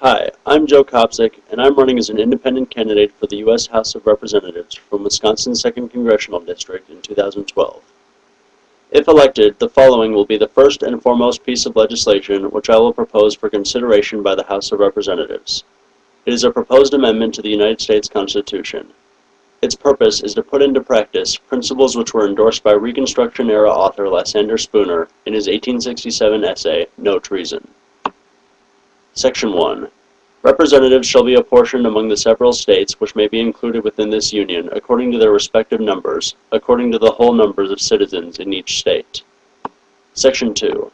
Hi, I'm Joe Kopsick, and I'm running as an independent candidate for the U.S. House of Representatives from Wisconsin's 2nd Congressional District in 2012. If elected, the following will be the first and foremost piece of legislation which I will propose for consideration by the House of Representatives. It is a proposed amendment to the United States Constitution. Its purpose is to put into practice principles which were endorsed by Reconstruction-era author Lysander Spooner in his 1867 essay, No Treason. Section 1. Representatives shall be apportioned among the several states which may be included within this Union according to their respective numbers, according to the whole numbers of citizens in each state. Section 2.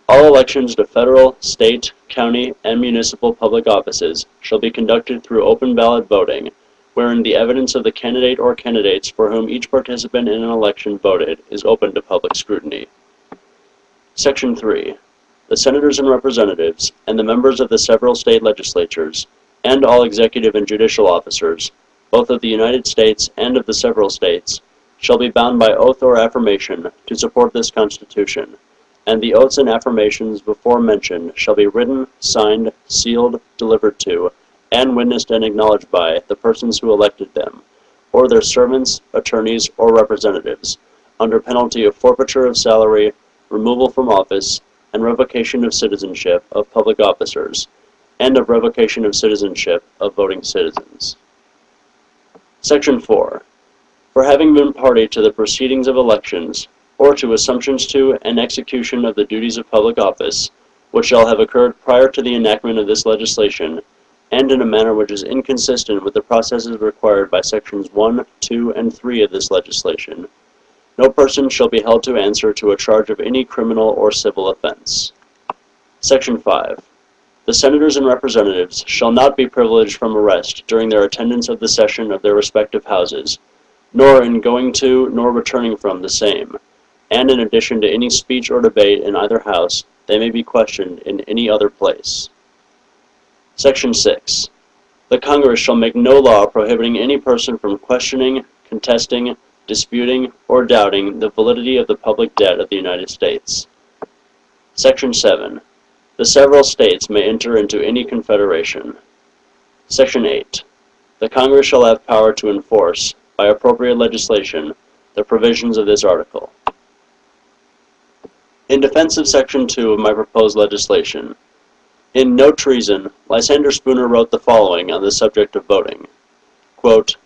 All elections to federal, state, county, and municipal public offices shall be conducted through open ballot voting, wherein the evidence of the candidate or candidates for whom each participant in an election voted is open to public scrutiny. Section 3. The senators and representatives, and the members of the several state legislatures, and all executive and judicial officers, both of the United States and of the several states, shall be bound by oath or affirmation to support this Constitution, and the oaths and affirmations before mentioned shall be written, signed, sealed, delivered to, and witnessed and acknowledged by the persons who elected them, or their servants, attorneys, or representatives, under penalty of forfeiture of salary, removal from office, and revocation of citizenship of public officers, and of revocation of citizenship of voting citizens. Section 4. For having been party to the proceedings of elections, or to assumptions to and execution of the duties of public office, which shall have occurred prior to the enactment of this legislation, and in a manner which is inconsistent with the processes required by Sections 1, 2, and 3 of this legislation, no person shall be held to answer to a charge of any criminal or civil offense. Section 5. The senators and representatives shall not be privileged from arrest during their attendance of the session of their respective houses, nor in going to nor returning from the same, and in addition to any speech or debate in either house, they may be questioned in any other place. Section 6. The Congress shall make no law prohibiting any person from questioning, contesting, disputing, or doubting the validity of the public debt of the United States. Section 7. The several states may enter into any confederation. Section 8. The Congress shall have power to enforce, by appropriate legislation, the provisions of this article. In defense of Section 2 of my proposed legislation, in No Treason, Lysander Spooner wrote the following on the subject of voting. Quote,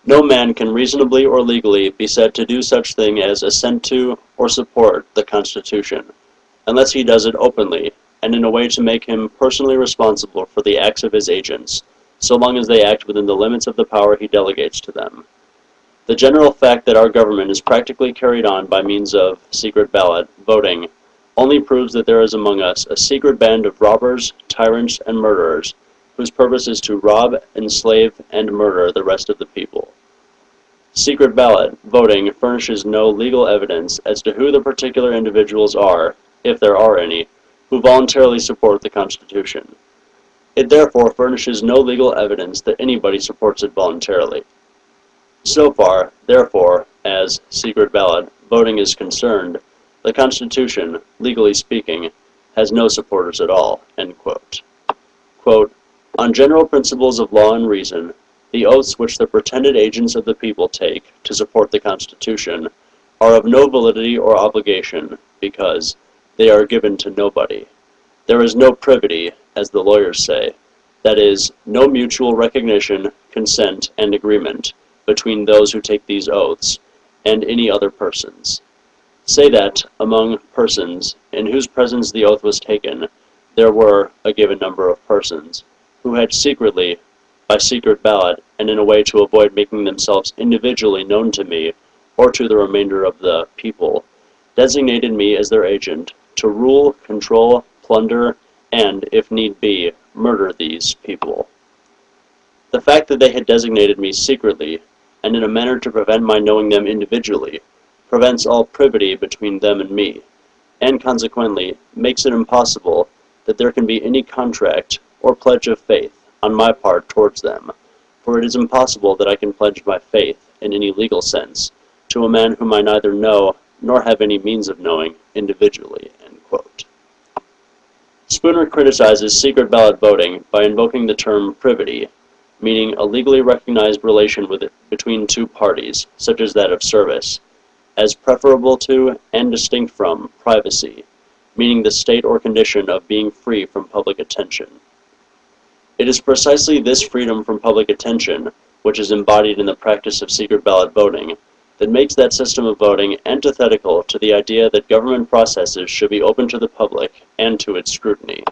"No man can reasonably or legally be said to do such thing as assent to or support the Constitution, unless he does it openly and in a way to make him personally responsible for the acts of his agents, so long as they act within the limits of the power he delegates to them. The general fact that our government is practically carried on by means of secret ballot voting only proves that there is among us a secret band of robbers, tyrants, and murderers, whose purpose is to rob, enslave, and murder the rest of the people. Secret ballot voting furnishes no legal evidence as to who the particular individuals are, if there are any, who voluntarily support the Constitution. It therefore furnishes no legal evidence that anybody supports it voluntarily. So far, therefore, as secret ballot voting is concerned, the Constitution, legally speaking, has no supporters at all." End quote. Quote, "On general principles of law and reason, the oaths which the pretended agents of the people take to support the Constitution are of no validity or obligation, because they are given to nobody. There is no privity, as the lawyers say, that is, no mutual recognition, consent, and agreement between those who take these oaths and any other persons. Say that, among persons in whose presence the oath was taken, there were a given number of persons who had secretly, by secret ballot, and in a way to avoid making themselves individually known to me or to the remainder of the people, designated me as their agent to rule, control, plunder, and, if need be, murder these people. The fact that they had designated me secretly, and in a manner to prevent my knowing them individually, prevents all privity between them and me, and consequently makes it impossible that there can be any contract or pledge of faith on my part towards them, for it is impossible that I can pledge my faith, in any legal sense, to a man whom I neither know nor have any means of knowing individually." End quote. Spooner criticizes secret ballot voting by invoking the term privity, meaning a legally recognized relation between two parties, such as that of service, as preferable to and distinct from privacy, meaning the state or condition of being free from public attention. It is precisely this freedom from public attention, which is embodied in the practice of secret ballot voting, that makes that system of voting antithetical to the idea that government processes should be open to the public and to its scrutiny.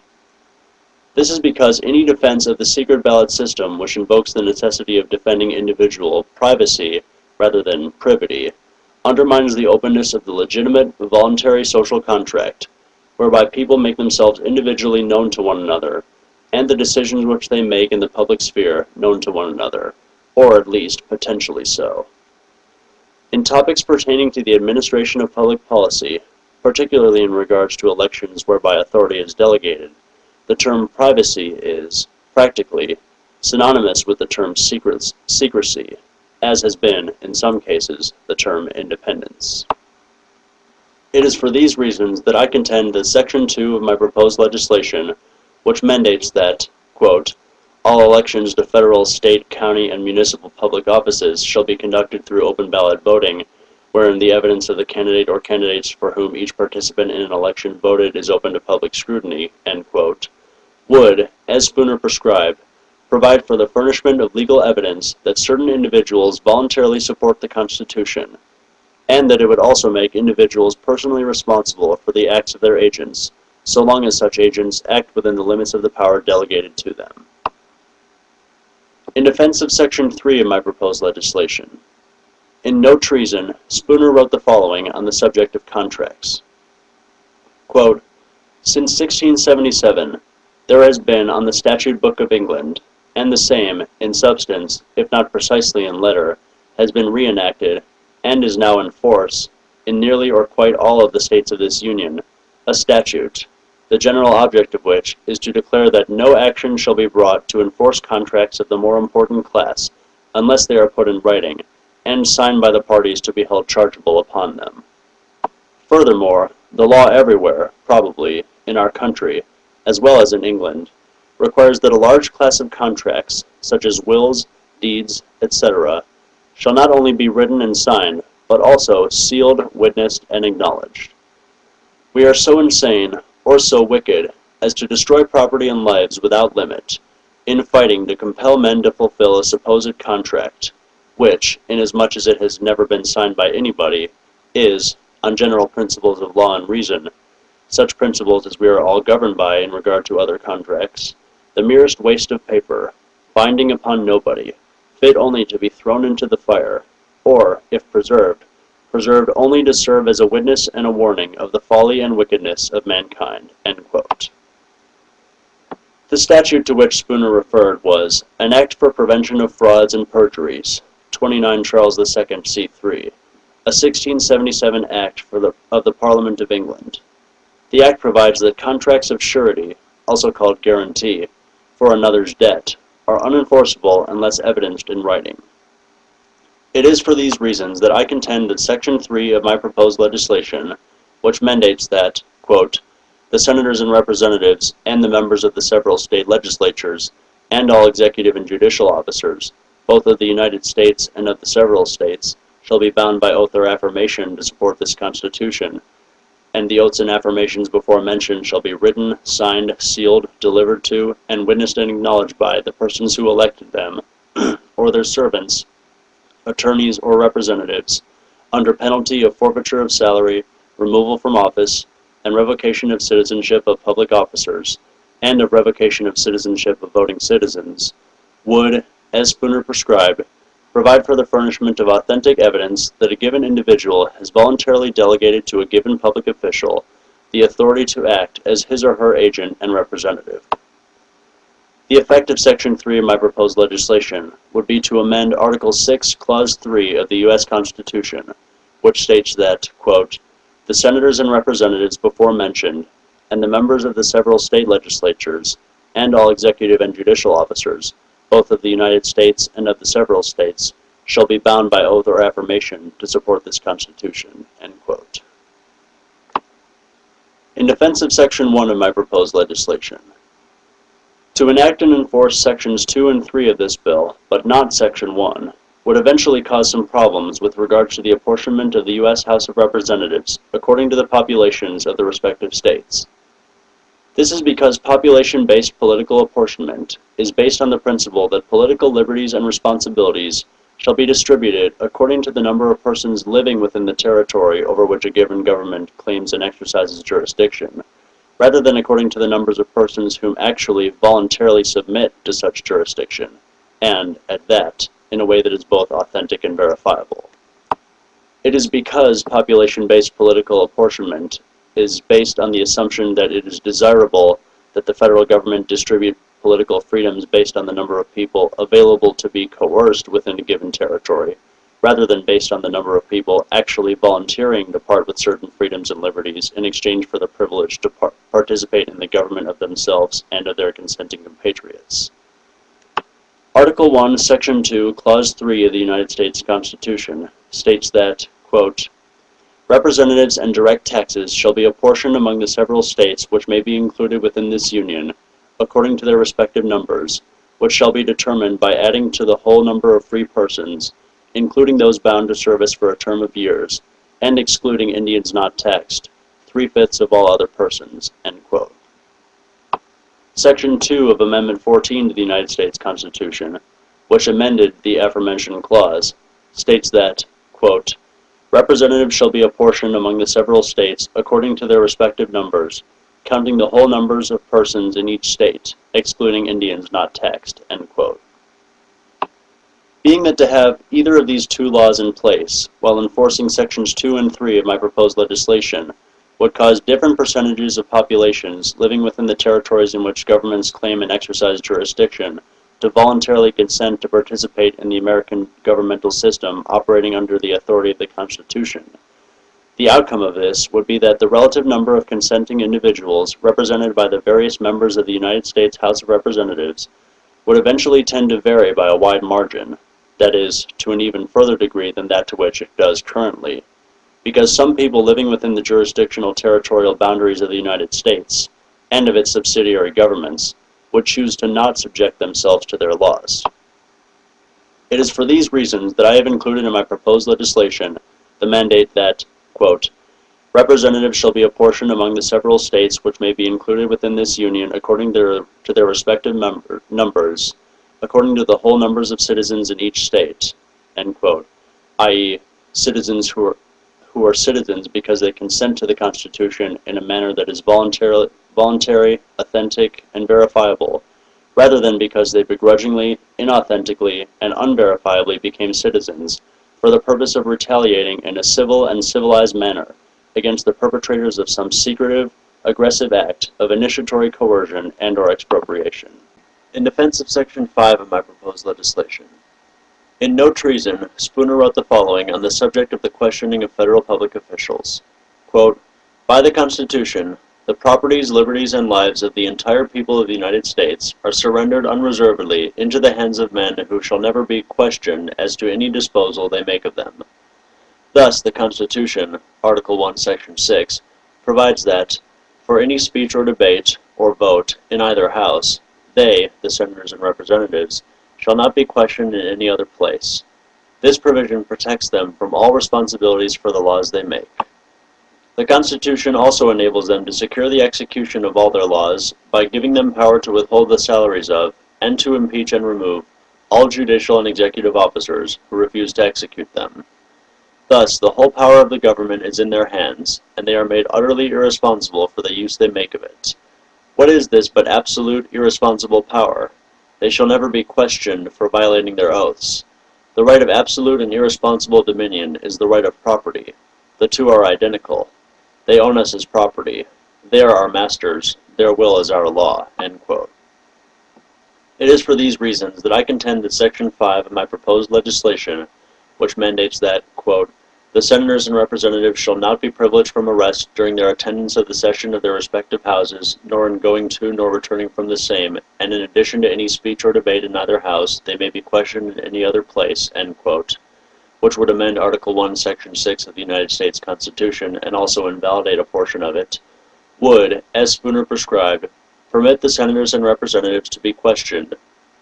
This is because any defense of the secret ballot system which invokes the necessity of defending individual privacy rather than privity undermines the openness of the legitimate, voluntary social contract, whereby people make themselves individually known to one another, and the decisions which they make in the public sphere known to one another, or at least potentially so. In topics pertaining to the administration of public policy, particularly in regards to elections whereby authority is delegated, the term privacy is, practically, synonymous with the term secrecy, as has been, in some cases, the term independence. It is for these reasons that I contend that Section 2 of my proposed legislation, which mandates that, quote, all elections to federal, state, county, and municipal public offices shall be conducted through open ballot voting, wherein the evidence of the candidate or candidates for whom each participant in an election voted is open to public scrutiny, end quote, would, as Spooner prescribed, provide for the furnishment of legal evidence that certain individuals voluntarily support the Constitution, and that it would also make individuals personally responsible for the acts of their agents, so long as such agents act within the limits of the power delegated to them. In defense of Section 3 of my proposed legislation, in No Treason, Spooner wrote the following on the subject of contracts. Quote, since 1677, there has been on the statute book of England, and the same, in substance, if not precisely in letter, has been reenacted, and is now in force, in nearly or quite all of the states of this Union, a statute, the general object of which is to declare that no action shall be brought to enforce contracts of the more important class, unless they are put in writing, and signed by the parties to be held chargeable upon them. Furthermore, the law everywhere, probably, in our country, as well as in England, requires that a large class of contracts, such as wills, deeds, etc., shall not only be written and signed, but also sealed, witnessed, and acknowledged. We are so insane, or so wicked, as to destroy property and lives without limit, in fighting to compel men to fulfill a supposed contract, which, inasmuch as it has never been signed by anybody, is, on general principles of law and reason, such principles as we are all governed by in regard to other contracts, the merest waste of paper, binding upon nobody, fit only to be thrown into the fire, or, if preserved only to serve as a witness and a warning of the folly and wickedness of mankind." End quote. The statute to which Spooner referred was an Act for Prevention of Frauds and Perjuries, 29 Charles II c3, a 1677 Act of the Parliament of England. The Act provides that contracts of surety, also called guarantee, for another's debt, are unenforceable unless evidenced in writing. It is for these reasons that I contend that Section 3 of my proposed legislation, which mandates that, quote, the senators and representatives and the members of the several state legislatures and all executive and judicial officers, both of the United States and of the several states, shall be bound by oath or affirmation to support this Constitution, and the oaths and affirmations before mentioned shall be written, signed, sealed, delivered to, and witnessed and acknowledged by the persons who elected them, or their servants, attorneys, or representatives, under penalty of forfeiture of salary, removal from office, and revocation of citizenship of public officers, and of revocation of citizenship of voting citizens, would, as Spooner prescribed, provide for the furnishment of authentic evidence that a given individual has voluntarily delegated to a given public official the authority to act as his or her agent and representative. The effect of Section 3 of my proposed legislation would be to amend Article 6, Clause 3 of the U.S. Constitution, which states that, quote, the senators and representatives before mentioned, and the members of the several state legislatures, and all executive and judicial officers, both of the United States and of the several states, shall be bound by oath or affirmation to support this Constitution. End quote. In defense of Section 1 of my proposed legislation, to enact and enforce Sections 2 and 3 of this bill, but not Section 1, would eventually cause some problems with regard to the apportionment of the U.S. House of Representatives according to the populations of the respective states. This is because population-based political apportionment is based on the principle that political liberties and responsibilities shall be distributed according to the number of persons living within the territory over which a given government claims and exercises jurisdiction, rather than according to the numbers of persons whom actually voluntarily submit to such jurisdiction, and, at that, in a way that is both authentic and verifiable. It is because population-based political apportionment is based on the assumption that it is desirable that the federal government distribute political freedoms based on the number of people available to be coerced within a given territory, rather than based on the number of people actually volunteering to part with certain freedoms and liberties in exchange for the privilege to participate in the government of themselves and of their consenting compatriots. Article 1, Section 2, Clause 3 of the United States Constitution states that, quote, representatives and direct taxes shall be apportioned among the several states which may be included within this Union, according to their respective numbers, which shall be determined by adding to the whole number of free persons, including those bound to service for a term of years, and excluding Indians not taxed, 3/5 of all other persons, end quote. Section 2 of Amendment 14 to the United States Constitution, which amended the aforementioned clause, states that, quote, representatives shall be apportioned among the several states according to their respective numbers, counting the whole numbers of persons in each state, excluding Indians not taxed, end quote. Being that to have either of these two laws in place, while enforcing Sections 2 and 3 of my proposed legislation, would cause different percentages of populations living within the territories in which governments claim and exercise jurisdiction to voluntarily consent to participate in the American governmental system operating under the authority of the Constitution. The outcome of this would be that the relative number of consenting individuals represented by the various members of the United States House of Representatives would eventually tend to vary by a wide margin, that is, to an even further degree than that to which it does currently, because some people living within the jurisdictional territorial boundaries of the United States and of its subsidiary governments would choose to not subject themselves to their laws. It is for these reasons that I have included in my proposed legislation the mandate that, quote, representatives shall be apportioned among the several states which may be included within this Union according to their respective numbers, according to the whole numbers of citizens in each state, end quote, i.e., citizens who are citizens because they consent to the Constitution in a manner that is voluntary, authentic, and verifiable, rather than because they begrudgingly, inauthentically, and unverifiably became citizens for the purpose of retaliating in a civil and civilized manner against the perpetrators of some secretive, aggressive act of initiatory coercion and/or expropriation. In defense of Section 5 of my proposed legislation, in No Treason, Spooner wrote the following on the subject of the questioning of federal public officials. Quote, by the Constitution, the properties, liberties, and lives of the entire people of the United States are surrendered unreservedly into the hands of men who shall never be questioned as to any disposal they make of them. Thus, the Constitution, Article 1, Section 6, provides that, for any speech or debate, or vote, in either House, they, the Senators and Representatives, shall not be questioned in any other place. This provision protects them from all responsibilities for the laws they make. The Constitution also enables them to secure the execution of all their laws by giving them power to withhold the salaries of, and to impeach and remove, all judicial and executive officers who refuse to execute them. Thus, the whole power of the government is in their hands, and they are made utterly irresponsible for the use they make of it. What is this but absolute, irresponsible power? They shall never be questioned for violating their oaths. The right of absolute and irresponsible dominion is the right of property. The two are identical. They own us as property. They are our masters. Their will is our law. End quote. It is for these reasons that I contend that Section 5 of my proposed legislation, which mandates that, quote, the Senators and Representatives shall not be privileged from arrest during their attendance of the session of their respective houses, nor in going to nor returning from the same, and in addition to any speech or debate in either House, they may be questioned in any other place, end quote, which would amend Article 1, Section 6 of the United States Constitution, and also invalidate a portion of it, would, as Spooner prescribed, permit the senators and representatives to be questioned,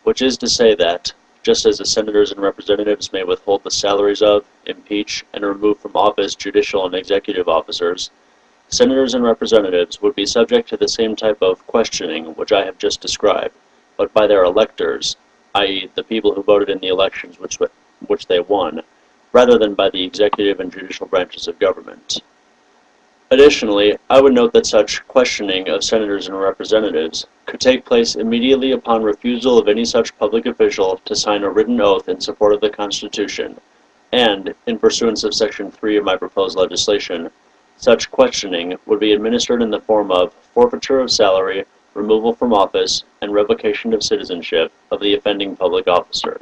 which is to say that, just as the senators and representatives may withhold the salaries of, impeach, and remove from office judicial and executive officers, senators and representatives would be subject to the same type of questioning which I have just described, but by their electors, i.e. the people who voted in the elections which they won, rather than by the executive and judicial branches of government. Additionally, I would note that such questioning of senators and representatives could take place immediately upon refusal of any such public official to sign a written oath in support of the Constitution, and, in pursuance of Section 3 of my proposed legislation, such questioning would be administered in the form of forfeiture of salary, removal from office, and revocation of citizenship of the offending public officer.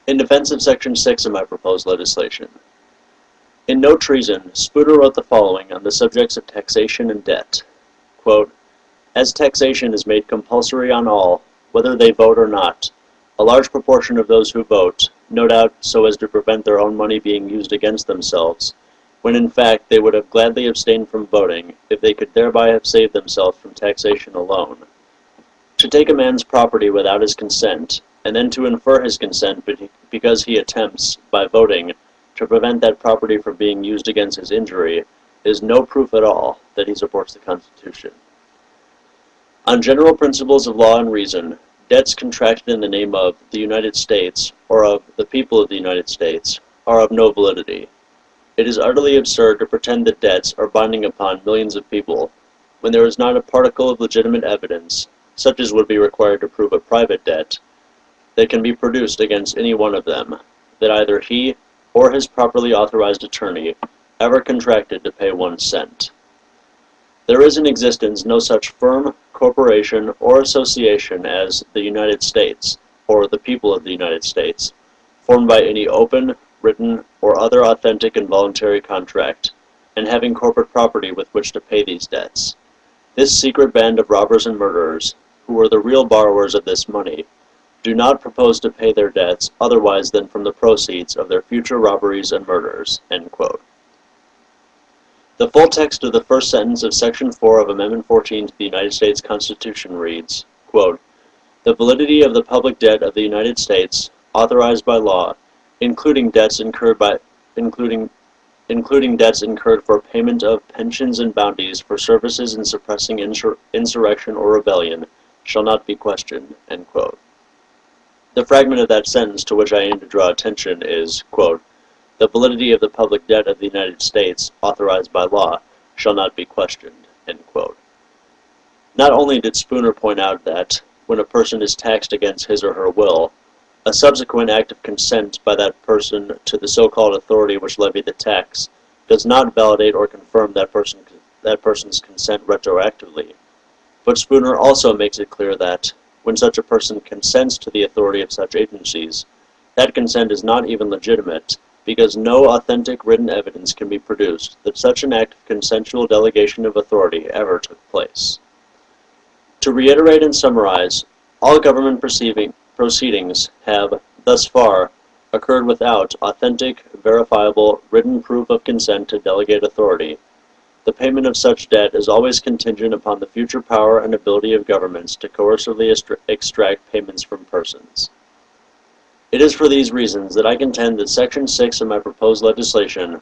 In defense of Section 6 of my proposed legislation, in No Treason, Spooner wrote the following on the subjects of taxation and debt. Quote, "As taxation is made compulsory on all, whether they vote or not, a large proportion of those who vote, no doubt so as to prevent their own money being used against themselves, when in fact they would have gladly abstained from voting if they could thereby have saved themselves from taxation alone. To take a man's property without his consent, and then to infer his consent because he attempts, by voting, to prevent that property from being used against his injury, is no proof at all that he supports the Constitution. On general principles of law and reason, debts contracted in the name of the United States, or of the people of the United States, are of no validity. It is utterly absurd to pretend that debts are binding upon millions of people, when there is not a particle of legitimate evidence, such as would be required to prove a private debt, that can be produced against any one of them, that either he or his properly authorized attorney ever contracted to pay 1 cent. There is in existence no such firm, corporation, or association as the United States, or the people of the United States, formed by any open, written, or other authentic and voluntary contract, and having corporate property with which to pay these debts. This secret band of robbers and murderers, who were the real borrowers of this money, do not propose to pay their debts otherwise than from the proceeds of their future robberies and murders." End quote. The full text of the first sentence of Section 4 of Amendment 14 to the United States Constitution reads, quote, "The validity of the public debt of the United States, authorized by law, including debts incurred for payment of pensions and bounties for services in suppressing insurrection or rebellion, shall not be questioned." End quote. The fragment of that sentence to which I aim to draw attention is, quote, "The validity of the public debt of the United States, authorized by law, shall not be questioned." End quote. Not only did Spooner point out that, when a person is taxed against his or her will, a subsequent act of consent by that person to the so-called authority which levied the tax does not validate or confirm that person's consent retroactively, but Spooner also makes it clear that, when such a person consents to the authority of such agencies, that consent is not even legitimate, because no authentic written evidence can be produced that such an act of consensual delegation of authority ever took place. To reiterate and summarize, all government proceedings have, thus far, occurred without authentic, verifiable, written proof of consent to delegate authority. The payment of such debt is always contingent upon the future power and ability of governments to coercively extract payments from persons. It is for these reasons that I contend that Section 6 of my proposed legislation,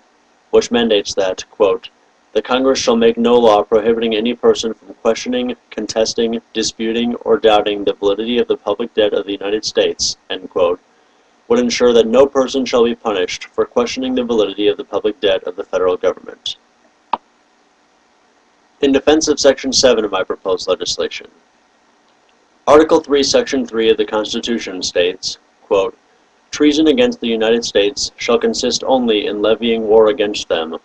which mandates that, quote, "The Congress shall make no law prohibiting any person from questioning, contesting, disputing, or doubting the validity of the public debt of the United States," end quote, would ensure that no person shall be punished for questioning the validity of the public debt of the federal government. In defense of Section 7 of my proposed legislation, Article 3, Section 3 of the Constitution states, quote, "Treason against the United States shall consist only in levying war against them,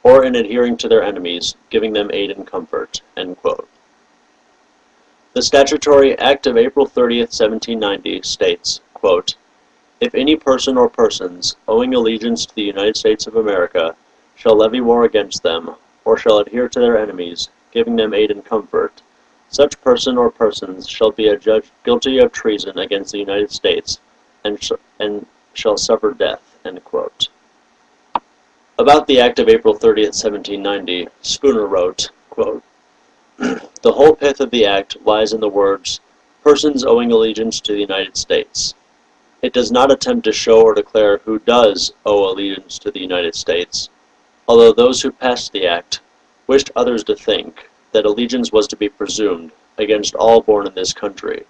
or in adhering to their enemies, giving them aid and comfort." End quote. The statutory Act of April 30th, 1790 states, quote, "If any person or persons, owing allegiance to the United States of America, shall levy war against them, or shall adhere to their enemies, giving them aid and comfort, such person or persons shall be adjudged guilty of treason against the United States, and shall suffer death." End quote. About the Act of April 30th, 1790, Spooner wrote, Quote, "The whole pith of the act lies in the words, 'persons owing allegiance to the United States.' It does not attempt to show or declare who does owe allegiance to the United States, although those who passed the act wished others to think that allegiance was to be presumed against all born in this country.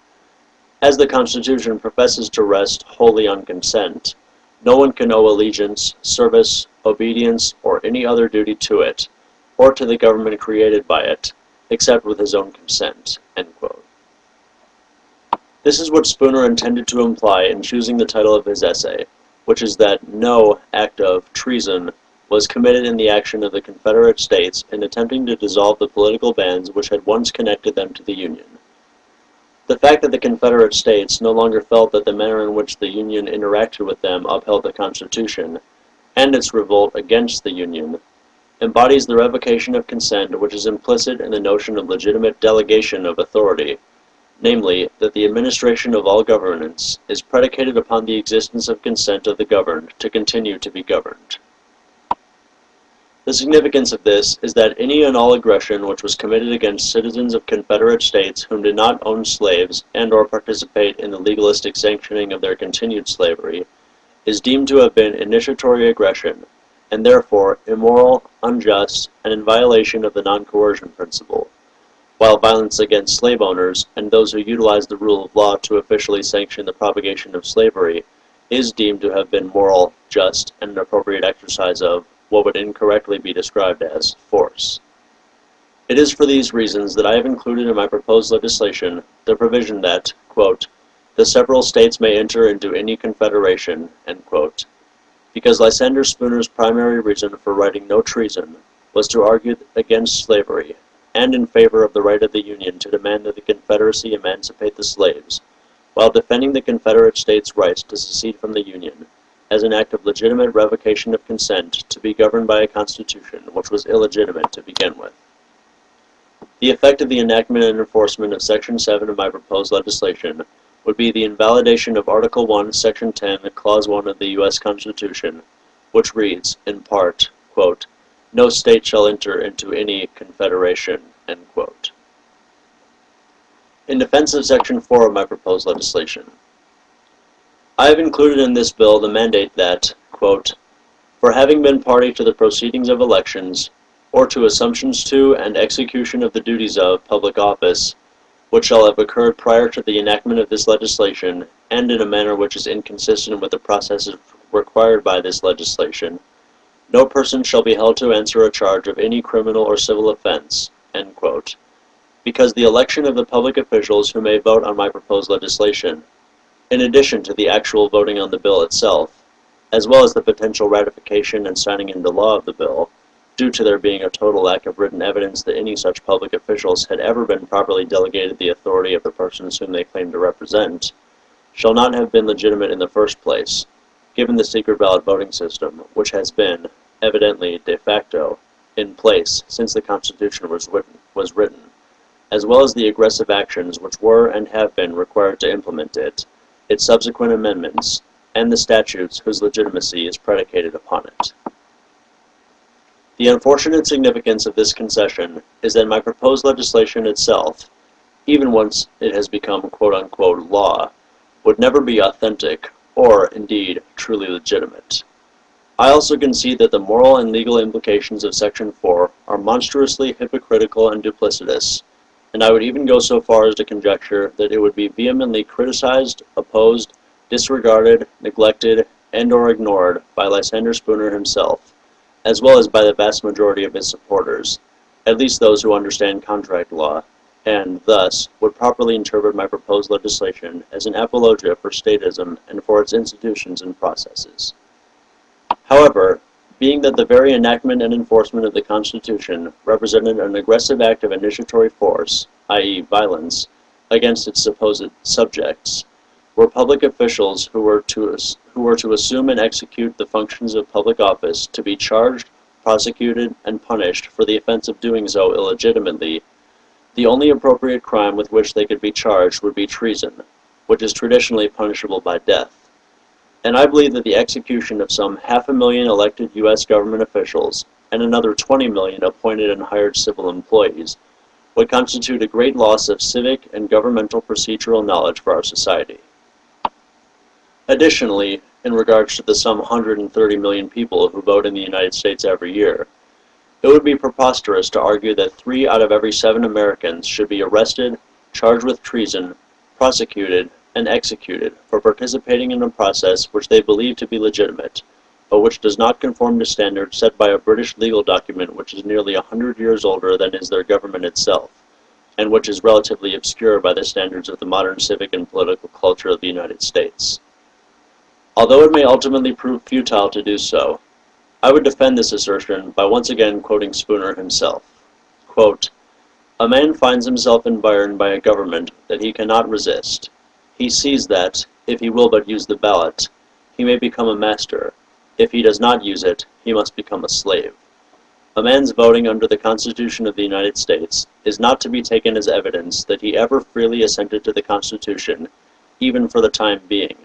As the Constitution professes to rest wholly on consent, no one can owe allegiance, service, obedience, or any other duty to it, or to the government created by it, except with his own consent." End quote. This is what Spooner intended to imply in choosing the title of his essay, which is that no act of treason was committed in the action of the Confederate States in attempting to dissolve the political bands which had once connected them to the Union. The fact that the Confederate States no longer felt that the manner in which the Union interacted with them upheld the Constitution, and its revolt against the Union, embodies the revocation of consent which is implicit in the notion of legitimate delegation of authority, namely, that the administration of all governments is predicated upon the existence of consent of the governed to continue to be governed. The significance of this is that any and all aggression which was committed against citizens of Confederate States whom did not own slaves and or participate in the legalistic sanctioning of their continued slavery is deemed to have been initiatory aggression, and therefore immoral, unjust, and in violation of the non-coercion principle, while violence against slave owners and those who utilize the rule of law to officially sanction the propagation of slavery is deemed to have been moral, just, and an appropriate exercise of what would incorrectly be described as force. It is for these reasons that I have included in my proposed legislation the provision that, quote, "the several states may enter into any confederation," end quote, because Lysander Spooner's primary reason for writing No Treason was to argue against slavery and in favor of the right of the Union to demand that the Confederacy emancipate the slaves, while defending the Confederate States' rights to secede from the Union as an act of legitimate revocation of consent to be governed by a constitution which was illegitimate to begin with. The effect of the enactment and enforcement of Section 7 of my proposed legislation would be the invalidation of Article 1, Section 10, Clause 1 of the U.S. Constitution, which reads, in part, quote, "No state shall enter into any confederation," end quote. In defense of Section 4 of my proposed legislation, I have included in this bill the mandate that, quote, "for having been party to the proceedings of elections, or to assumptions to and execution of the duties of public office, which shall have occurred prior to the enactment of this legislation, and in a manner which is inconsistent with the processes required by this legislation, no person shall be held to answer a charge of any criminal or civil offense," end quote, because the election of the public officials who may vote on my proposed legislation, in addition to the actual voting on the bill itself, as well as the potential ratification and signing into law of the bill, due to there being a total lack of written evidence that any such public officials had ever been properly delegated the authority of the persons whom they claim to represent, shall not have been legitimate in the first place, given the secret ballot voting system, which has been, evidently de facto, in place since the Constitution was written, as well as the aggressive actions which were and have been required to implement it, its subsequent amendments, and the statutes whose legitimacy is predicated upon it. The unfortunate significance of this concession is that my proposed legislation itself, even once it has become quote-unquote law, would never be authentic or, indeed, truly legitimate. I also concede that the moral and legal implications of Section 4 are monstrously hypocritical and duplicitous, and I would even go so far as to conjecture that it would be vehemently criticized, opposed, disregarded, neglected, and or ignored by Lysander Spooner himself, as well as by the vast majority of his supporters, at least those who understand contract law, and, thus, would properly interpret my proposed legislation as an apologia for statism and for its institutions and processes. However, being that the very enactment and enforcement of the Constitution represented an aggressive act of initiatory force, i.e. violence, against its supposed subjects, were public officials who were to assume and execute the functions of public office to be charged, prosecuted, and punished for the offense of doing so illegitimately, the only appropriate crime with which they could be charged would be treason, which is traditionally punishable by death. And I believe that the execution of some 500,000 elected U.S. government officials and another 20 million appointed and hired civil employees, would constitute a great loss of civic and governmental procedural knowledge for our society. Additionally, in regards to the some 130 million people who vote in the United States every year, it would be preposterous to argue that 3 out of every 7 Americans should be arrested, charged with treason, prosecuted, and executed for participating in a process which they believe to be legitimate, but which does not conform to standards set by a British legal document which is nearly 100 years older than is their government itself, and which is relatively obscure by the standards of the modern civic and political culture of the United States. Although it may ultimately prove futile to do so, I would defend this assertion by once again quoting Spooner himself. Quote, "A man finds himself environed by a government that he cannot resist. He sees that, if he will but use the ballot, he may become a master. If he does not use it, he must become a slave. A man's voting under the Constitution of the United States is not to be taken as evidence that he ever freely assented to the Constitution, even for the time being,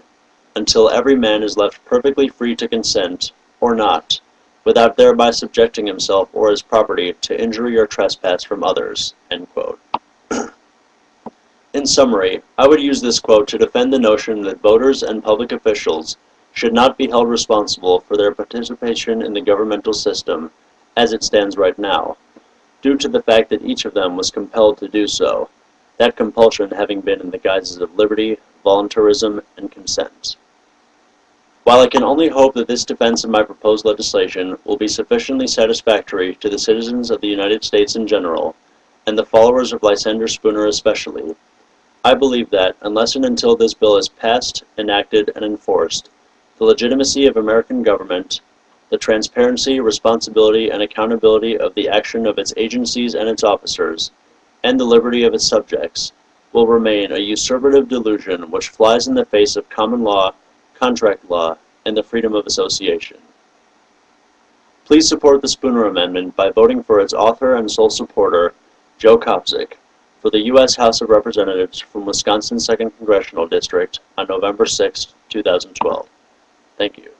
until every man is left perfectly free to consent, or not, without thereby subjecting himself or his property to injury or trespass from others." End quote. In summary, I would use this quote to defend the notion that voters and public officials should not be held responsible for their participation in the governmental system as it stands right now, due to the fact that each of them was compelled to do so, that compulsion having been in the guises of liberty, voluntarism, and consent. While I can only hope that this defense of my proposed legislation will be sufficiently satisfactory to the citizens of the United States in general, and the followers of Lysander Spooner especially, I believe that, unless and until this bill is passed, enacted, and enforced, the legitimacy of American government, the transparency, responsibility, and accountability of the action of its agencies and its officers, and the liberty of its subjects, will remain a usurpative delusion which flies in the face of common law, contract law, and the freedom of association. Please support the Spooner Amendment by voting for its author and sole supporter, Joe Kopsik, for the U.S. House of Representatives from Wisconsin's 2nd Congressional District on November 6, 2012. Thank you.